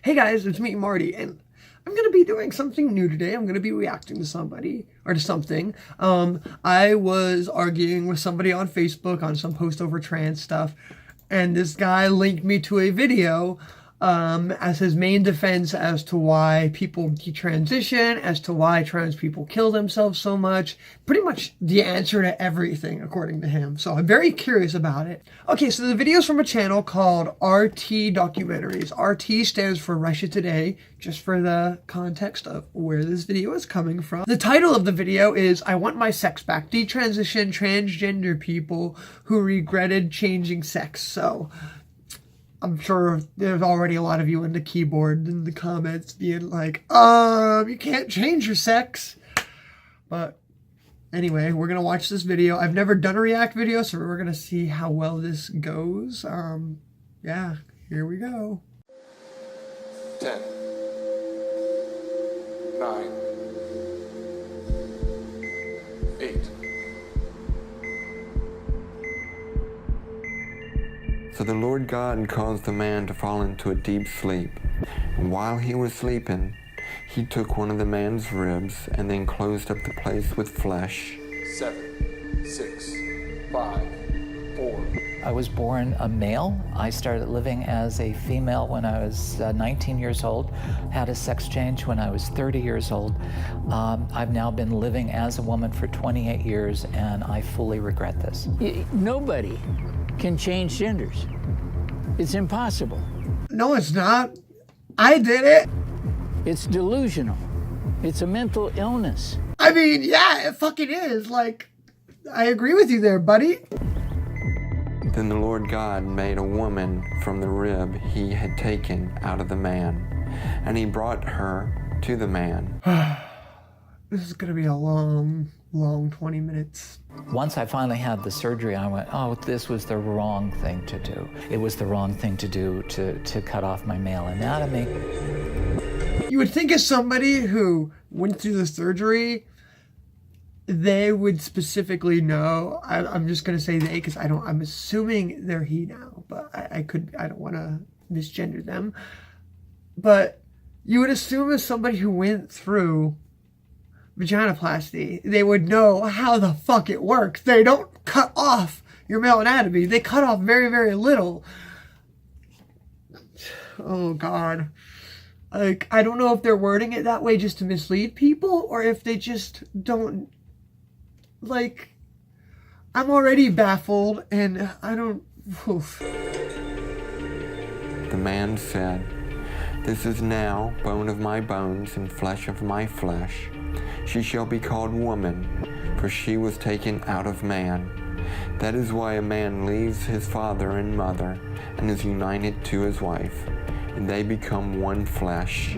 Hey guys, it's me, Marty, and I'm gonna be doing something new today. I'm gonna be reacting to somebody or to something. I was arguing with somebody on Facebook on some post over trans stuff, and this guy linked me to a video as his main defense as to why people detransition, as to why trans people kill themselves so much. Pretty much the answer to everything, according to him. So I'm very curious about it. Okay, so the video is from a channel called RT Documentaries. RT stands for Russia Today, just for the context of where this video is coming from. The title of the video is I Want My Sex Back, Detransition Transgender People Who Regretted Changing Sex. So I'm sure there's already a lot of you in the keyboard in the comments being like, you can't change your sex. But anyway, we're gonna watch this video. I've never done a react video, so we're gonna see how well this goes. Yeah, here we go. 10, 9, 8. So the Lord God caused the man to fall into a deep sleep. And while he was sleeping, he took one of the man's ribs and then closed up the place with flesh. 7, 6, 5, 4. I was born a male. I started living as a female when I was 19 years old, had a sex change when I was 30 years old. I've now been living as a woman for 28 years, and I fully regret this. Nobody can change genders. It's impossible. No, it's not. I did it. It's delusional. It's a mental illness. I mean, yeah, it fucking is. Like, I agree with you there, buddy. Then the Lord God made a woman from the rib he had taken out of the man, and he brought her to the man. This is gonna be a long 20 minutes. Once I finally had the surgery, I went, oh, this was the wrong thing to do. It was the wrong thing to do to cut off my male anatomy. You would think as somebody who went through the surgery, they would specifically know. I'm just gonna say they, because I'm assuming they're he now, but I don't want to misgender them. But you would assume as somebody who went through vaginoplasty, they would know how the fuck it works. They don't cut off your male anatomy. They cut off very, very little. Oh God. Like, I don't know if they're wording it that way just to mislead people, or if they just don't, like, I'm already baffled, and I don't, oof. The man said, "This is now bone of my bones and flesh of my flesh. She shall be called woman, for she was taken out of man. That is why a man leaves his father and mother and is united to his wife, and they become one flesh."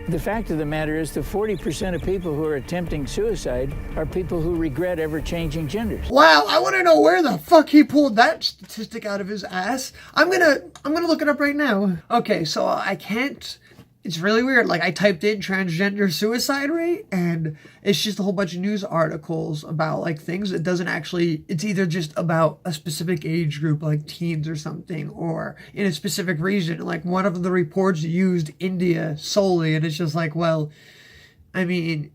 The fact of the matter is that 40% of people who are attempting suicide are people who regret ever changing genders. Wow, I want to know where the fuck he pulled that statistic out of his ass. I'm gonna look it up right now. Okay, so I can't. It's really weird. Like, I typed in transgender suicide rate, and it's just a whole bunch of news articles about, like, things that doesn't actually, it's either just about a specific age group, like teens or something, or in a specific region. Like, one of the reports used India solely, and it's just like, well, I mean,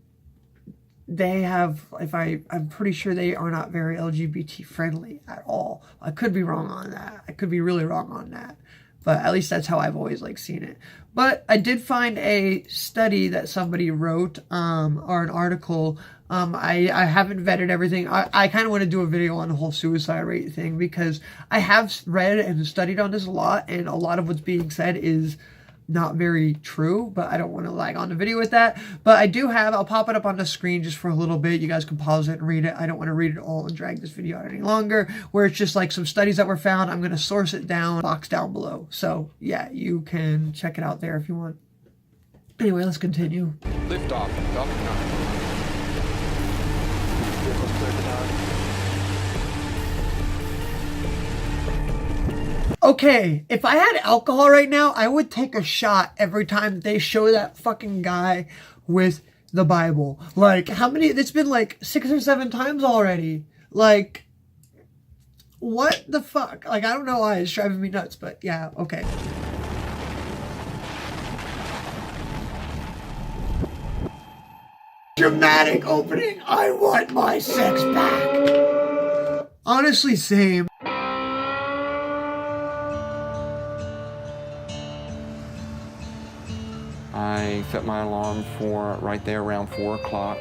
they have, I'm pretty sure they are not very LGBT friendly at all. I could be wrong on that. I could be really wrong on that. But at least that's how I've always, like, seen it. But I did find a study that somebody wrote, or an article. I haven't vetted everything. I kind of want to do a video on the whole suicide rate thing, because I have read and studied on this a lot, and a lot of what's being said is not very true, but I don't want to lag on the video with that. But I do have, I'll pop it up on the screen just for a little bit. You guys can pause it and read it. I don't want to read it all and drag this video out any longer, where it's just like some studies that were found. I'm going to source it down, box down below. So yeah, you can check it out there if you want. Anyway, let's continue. Lift off, Falcon 9. Vehicles cleared to nine. Okay, if I had alcohol right now, I would take a shot every time they show that fucking guy with the Bible. Like, how many? It's been like 6 or 7 times already. Like, what the fuck? Like, I don't know why it's driving me nuts, but yeah, okay. dramatic opening. I want my sex back. Honestly, same. I set my alarm for right there around 4 o'clock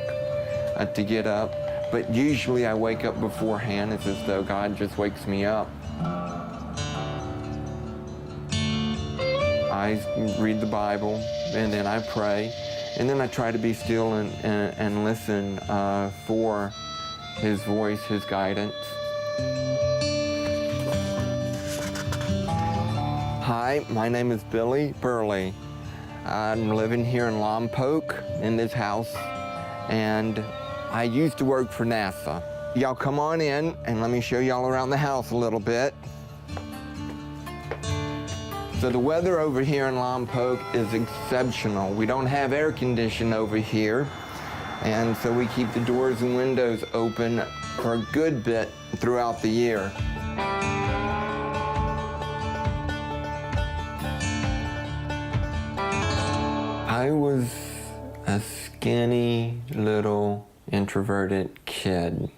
to get up. But usually I wake up beforehand. It's as though God just wakes me up. I read the Bible, and then I pray, and then I try to be still and listen for His voice, His guidance. Hi, my name is Billy Burley. I'm living here in Lompoc in this house, and I used to work for NASA. Y'all come on in and let me show y'all around the house a little bit. So the weather over here in Lompoc is exceptional. We don't have air conditioning over here, and so we keep the doors and windows open for a good bit throughout the year. I was a skinny little introverted kid.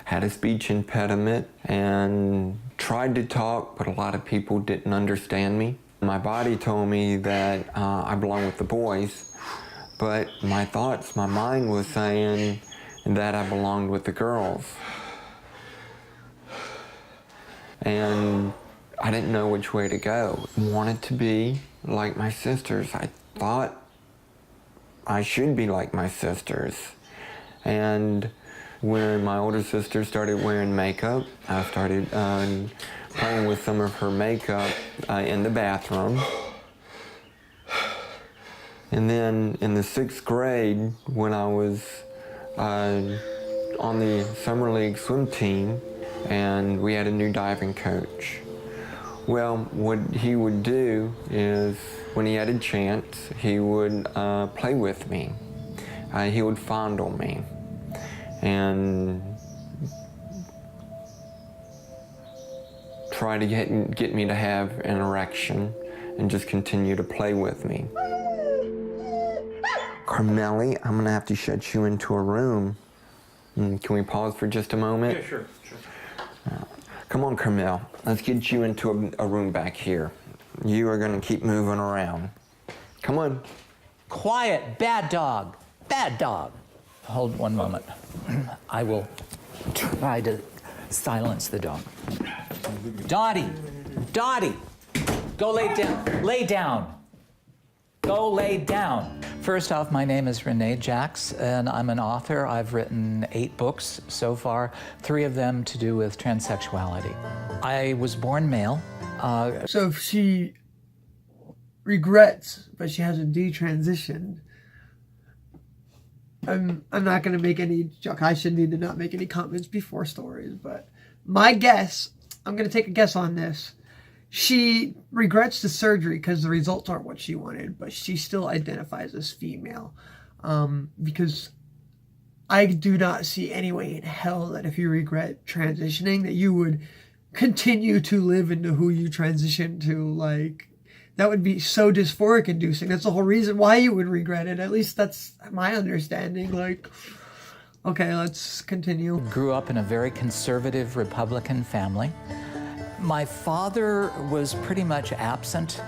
Had a speech impediment and tried to talk, but a lot of people didn't understand me. My body told me that I belong with the boys, but my thoughts, my mind was saying that I belonged with the girls. And I didn't know which way to go. Wanted to be like my sisters. I thought I should be like my sisters. And when my older sister started wearing makeup, I started playing with some of her makeup in the bathroom. And then in the 6th grade, when I was on the Summer League swim team, and we had a new diving coach. Well, what he would do is, when he had a chance, he would play with me. He would fondle me and try to get me to have an erection and just continue to play with me. Carmelli, I'm gonna have to shut you into a room. Can we pause for just a moment? Yeah, sure. Come on, Carmel. Let's get you into a room back here. You are gonna keep moving around. Come on. Quiet, bad dog, bad dog. Hold one moment. I will try to silence the dog. Dottie, Dottie, go lay down, lay down. Go lay down. First off, my name is Renee Jacks, and I'm an author. I've written 8 books so far, 3 of them to do with transsexuality. I was born male. So if she regrets, but she hasn't detransitioned, I'm not going to make any joke. I should need to not make any comments before stories, but my guess, I'm going to take a guess on this. She regrets the surgery because the results aren't what she wanted, but she still identifies as female. Because I do not see any way in hell that if you regret transitioning, that you would continue to live into who you transitioned to. Like, that would be so dysphoric inducing. That's the whole reason why you would regret it. At least that's my understanding. Like, okay, let's continue. Grew up in a very conservative Republican family. My father was pretty much absent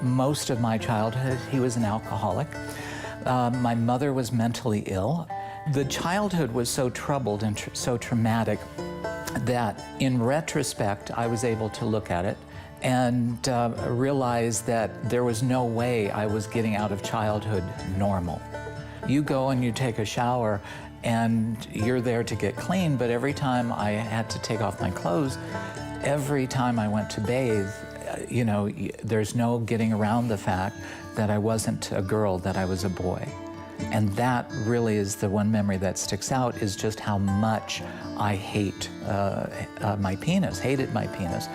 most of my childhood. He was an alcoholic. My mother was mentally ill. The childhood was so troubled and so traumatic that in retrospect, I was able to look at it and realize that there was no way I was getting out of childhood normal. You go and you take a shower and you're there to get clean, but every time I had to take off my clothes, every time I went to bathe, you know, there's no getting around the fact that I wasn't a girl, that I was a boy. And that really is the one memory that sticks out, is just how much I hate my penis, hated my penis.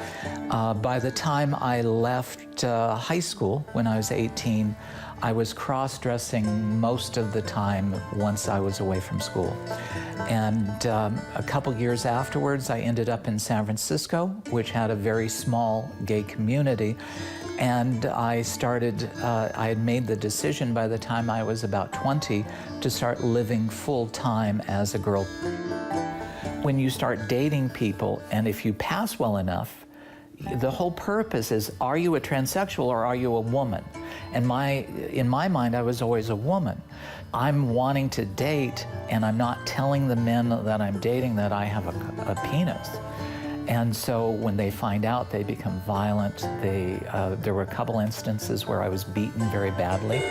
By the time I left high school, when I was 18, I was cross-dressing most of the time once I was away from school. And a couple years afterwards, I ended up in San Francisco, which had a very small gay community. And I had made the decision by the time I was about 20 to start living full-time as a girl. When you start dating people, and if you pass well enough, the whole purpose is, are you a transsexual or are you a woman? And in my mind, I was always a woman. I'm wanting to date, and I'm not telling the men that I'm dating that I have a penis. And so when they find out, they become violent. There were a couple instances where I was beaten very badly.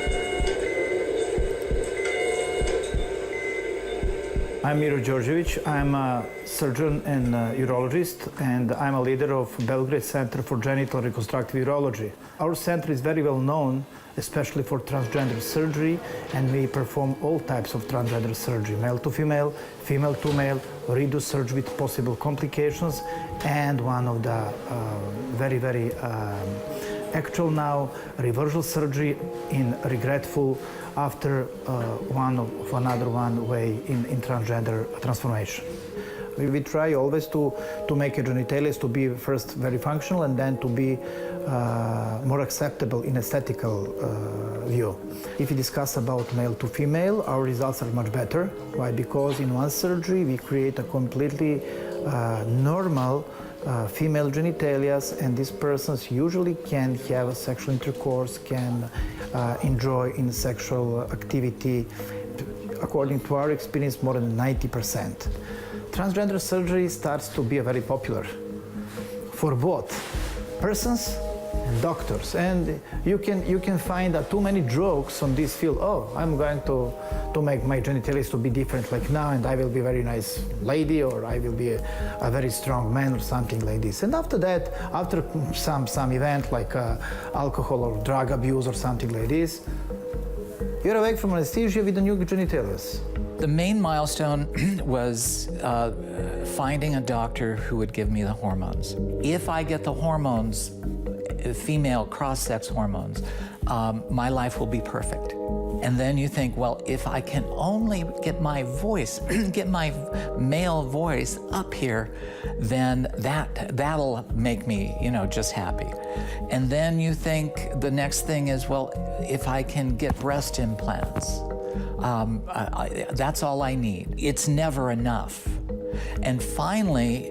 I'm Miro Đorđević. I'm a surgeon and urologist, and I'm a leader of Belgrade Center for Genital Reconstructive Urology. Our center is very well known, especially for transgender surgery, and we perform all types of transgender surgery, male to female to male, redo surgery with possible complications, and one of the very actual now, reversal surgery in regretful after another way in transgender transformation. We try always to make a genitalia to be first very functional and then to be more acceptable in aesthetical view. If we discuss about male to female, our results are much better. Why? Because in one surgery we create a completely normal female genitalia, and these persons usually can have sexual intercourse, can enjoy in sexual activity, according to our experience, more than 90%. Transgender surgery starts to be very popular for both persons and doctors, and you can find too many jokes on this field. Oh, I'm going to make my genitalia to be different like now, and I will be a very nice lady, or I will be a very strong man, or something like this. And after that, after some event like alcohol or drug abuse or something like this, you're awake from anesthesia with the new genitalia. The main milestone was finding a doctor who would give me the hormones. If I get the hormones, female cross-sex hormones, my life will be perfect. And then you think, well, if I can only get my voice, get my male voice up here, then that'll make me, just happy. And then you think the next thing is, well, if I can get breast implants, that's all I need. It's never enough. And finally,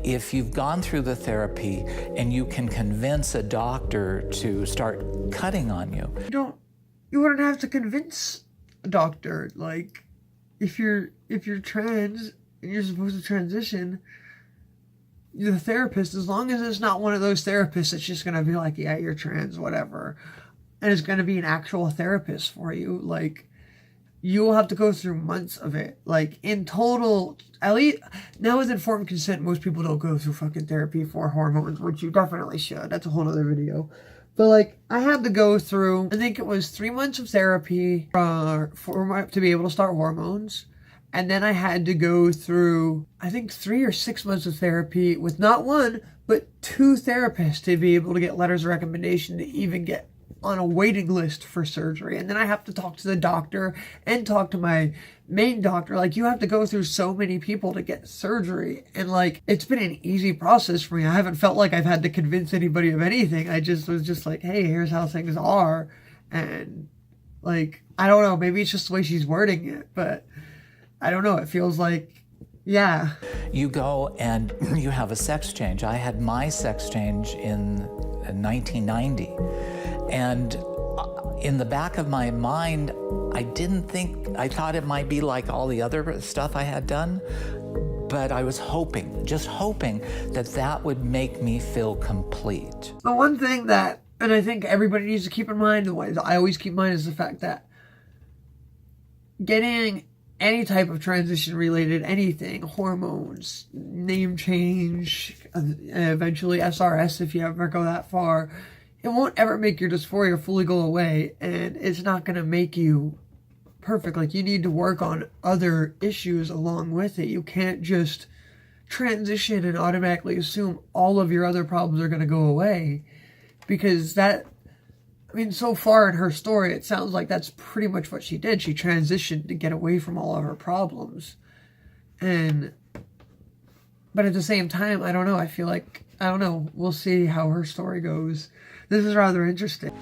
if you've gone through the therapy and you can convince a doctor to start cutting on you. You wouldn't have to convince a doctor. Like, if you're trans and you're supposed to transition, the therapist, as long as it's not one of those therapists that's just gonna be like, yeah, you're trans, whatever, and it's gonna be an actual therapist for you, like, you'll have to go through months of it. Like, in total, at least, now with informed consent, most people don't go through fucking therapy for hormones, which you definitely should. That's a whole other video. But, like, I had to go through, I think it was 3 months of therapy to be able to start hormones. And then I had to go through, I think, 3 or 6 months of therapy with not one, but 2 therapists to be able to get letters of recommendation to even get on a waiting list for surgery. And then I have to talk to the doctor and talk to my main doctor. Like, you have to go through so many people to get surgery. And, like, it's been an easy process for me. I haven't felt like I've had to convince anybody of anything. I just was just like, hey, here's how things are. And, like, I don't know, maybe it's just the way she's wording it, but I don't know. It feels like, yeah. You go and you have a sex change. I had my sex change in 1990. And in the back of my mind, I thought it might be like all the other stuff I had done, but I was just hoping that would make me feel complete. The one thing that, and I think everybody needs to keep in mind, the way that I always keep in mind, is the fact that getting any type of transition related anything, hormones, name change, eventually SRS if you ever go that far, it won't ever make your dysphoria fully go away, and it's not going to make you perfect. Like, you need to work on other issues along with it. You can't just transition and automatically assume all of your other problems are going to go away, because that, I mean, so far in her story, it sounds like that's pretty much what she did. She transitioned to get away from all of her problems. But at the same time, I don't know. I feel like, I don't know. We'll see how her story goes. This is rather interesting.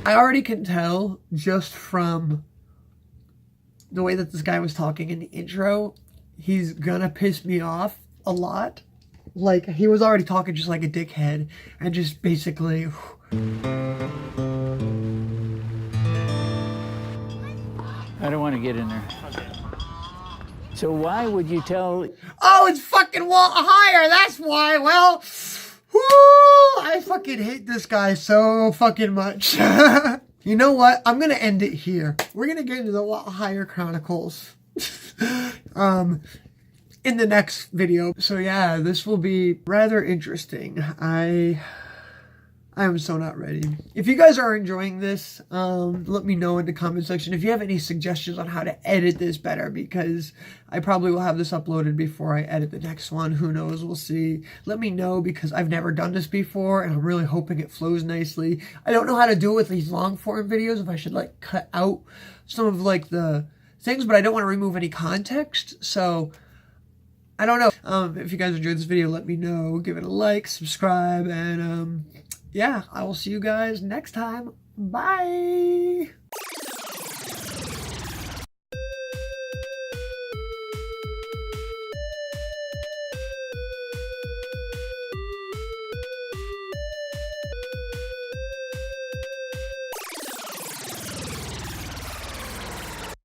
I already can tell just from the way that this guy was talking in the intro, he's gonna piss me off a lot. Like, he was already talking just like a dickhead, and just basically... I don't want to get in there. So why would you tell... Oh, it's fucking Walt Higher, that's why. Well, whoo, I fucking hate this guy so fucking much. You know what? I'm gonna end it here. We're gonna get into the Walt Higher Chronicles in the next video. So yeah, this will be rather interesting. I'm so not ready. If you guys are enjoying this, let me know in the comment section if you have any suggestions on how to edit this better, because I probably will have this uploaded before I edit the next one. Who knows? We'll see. Let me know, because I've never done this before and I'm really hoping it flows nicely. I don't know how to do it with these long form videos, if I should like cut out some of like the things, but I don't want to remove any context. So I don't know. If you guys enjoyed this video, let me know. Give it a like, subscribe, and yeah, I will see you guys next time. Bye!